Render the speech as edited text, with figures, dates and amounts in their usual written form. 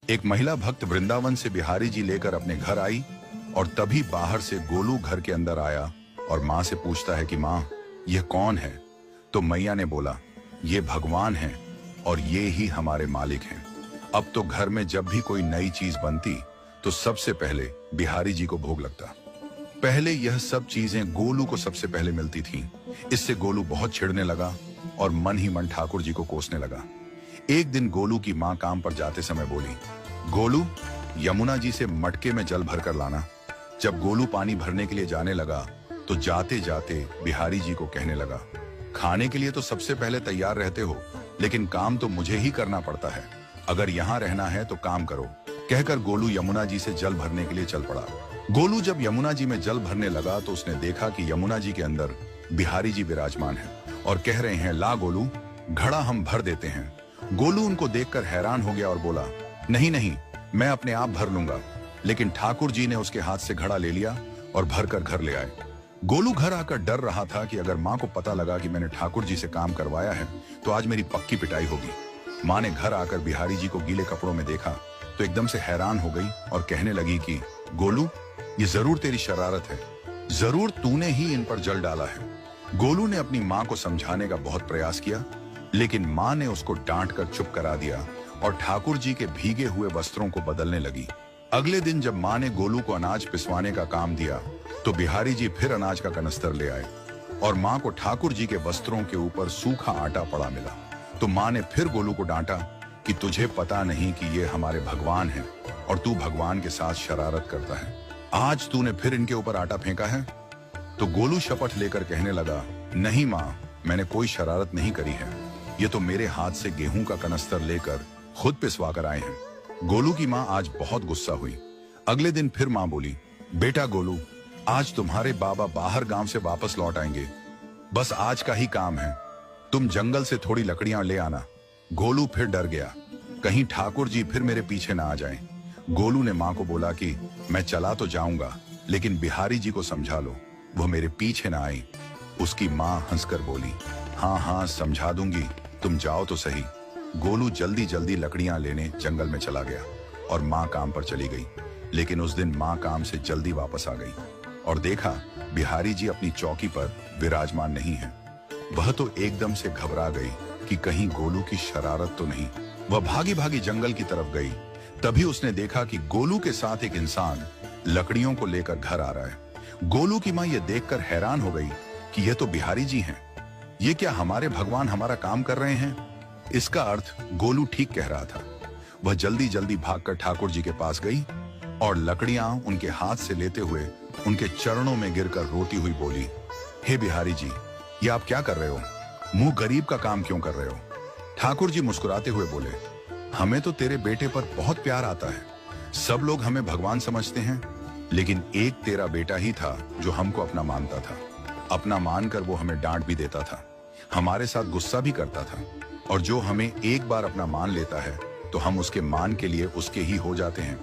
एक महिला भक्त वृंदावन से बिहारी जी लेकर अपने घर आई और तभी बाहर से गोलू घर के अंदर आया और माँ से पूछता है कि माँ, यह कौन है? तो मैया ने बोला, ये भगवान हैं और ये ही हमारे मालिक हैं। अब तो घर में जब भी कोई नई चीज बनती तो सबसे पहले बिहारी जी को भोग लगता। पहले यह सब चीजें गोलू को सबसे पहले मिलती थीं। इससे गोलू बहुत चिढ़ने लगा और मन ही मन ठाकुर जी को कोसने लगा। एक दिन गोलू की माँ काम पर जाते समय बोली, गोलू, यमुना जी से मटके में जल भर कर लाना। जब गोलू पानी भरने के लिए जाने लगा तो जाते जाते बिहारी जी को कहने लगा, खाने के लिए तो सबसे पहले तैयार रहते हो, लेकिन काम तो मुझे ही करना पड़ता है। अगर यहाँ रहना है तो काम करो। कहकर गोलू यमुना जी से जल भरने के लिए चल पड़ा। गोलू जब यमुना जी में जल भरने लगा तो उसने देखा कि यमुना जी के अंदर बिहारी जी विराजमान हैं और कह रहे हैं, ला गोलू, घड़ा हम भर देते हैं। गोलू उनको देखकर हैरान हो गया और बोला, नहीं नहीं, मैं अपने आप भर लूंगा। लेकिन ठाकुर जी ने उसके हाथ से घड़ा ले लिया और भरकर घर ले आए। गोलू घर आकर डर रहा था कि अगर माँ को पता लगा कि मैंने ठाकुर जी से काम करवाया है तो आज मेरी पक्की पिटाई होगी। माँ ने घर आकर बिहारी जी को गीले कपड़ों में देखा तो एकदम से हैरान हो गई और कहने लगी कि गोलू, ये जरूर तेरी शरारत है, जरूर तूने ही इन पर जल डाला है। गोलू ने अपनी माँ को समझाने का बहुत प्रयास किया, लेकिन माँ ने उसको डांट कर चुप करा दिया और ठाकुर जी के भीगे हुए वस्त्रों को बदलने लगी। अगले दिन जब माँ ने गोलू को अनाज पिसवाने का काम दिया तो बिहारी जी फिर अनाज का कनस्तर ले आए और माँ को ठाकुर जी के वस्त्रों के ऊपर सूखा आटा पड़ा मिला। तो माँ ने फिर गोलू को डांटा कि तुझे पता नहीं कि ये हमारे भगवान हैं और तू भगवान के साथ शरारत करता है। आज तूने फिर इनके ऊपर आटा फेंका है। तो गोलू शपथ लेकर कहने लगा, नहीं माँ, मैंने कोई शरारत नहीं करी है। ये तो मेरे हाथ से गेहूं का कनस्तर लेकर खुद पिसवा कर आए हैं। गोलू की माँ आज बहुत गुस्सा हुई। अगले दिन फिर माँ बोली, बेटा गोलू, आज तुम्हारे बाबा बाहर गांव से वापस लौट आएंगे। बस आज का ही काम है, तुम जंगल से थोड़ी लकड़ियां ले आना। गोलू फिर डर गया, कहीं ठाकुर जी फिर मेरे पीछे ना आ जाएं। गोलू ने माँ को बोला कि मैं चला तो जाऊंगा, लेकिन बिहारी जी को समझा लो, वो मेरे पीछे ना आई। उसकी माँ हंसकर बोली, हाँ हाँ समझा दूंगी, तुम जाओ तो सही। गोलू जल्दी जल्दी लकड़ियां लेने जंगल में चला गया और माँ काम पर चली गई। लेकिन उस दिन माँ काम से जल्दी वापस आ गई और देखा बिहारी जी अपनी चौकी पर विराजमान नहीं है। वह तो एकदम से घबरा गई कि कहीं गोलू की शरारत तो नहीं। वह भागी भागी जंगल की तरफ गई। तभी उसने देखा कि गोलू के साथ एक इंसान लकड़ियों को लेकर घर आ रहा है। गोलू की माँ यह देखकर हैरान हो गई कि यह तो बिहारी जी हैं। ये क्या हमारे भगवान हमारा काम कर रहे हैं? इसका अर्थ गोलू ठीक कह रहा था। वह जल्दी जल्दी भागकर ठाकुर जी के पास गई और लकड़ियां उनके हाथ से लेते हुए उनके चरणों में गिरकर रोती हुई बोली, हे बिहारी जी, ये आप क्या कर रहे हो? मुंह गरीब का काम क्यों कर रहे हो? ठाकुर जी मुस्कुराते हुए बोले, हमें तो तेरे बेटे पर बहुत प्यार आता है। सब लोग हमें भगवान समझते हैं, लेकिन एक तेरा बेटा ही था जो हमको अपना मानता था। अपना मानकर वो हमें डांट भी देता था, हमारे साथ गुस्सा भी करता था, और जो हमें एक बार अपना मान लेता है तो हम उसके मान के लिए उसके ही हो जाते हैं।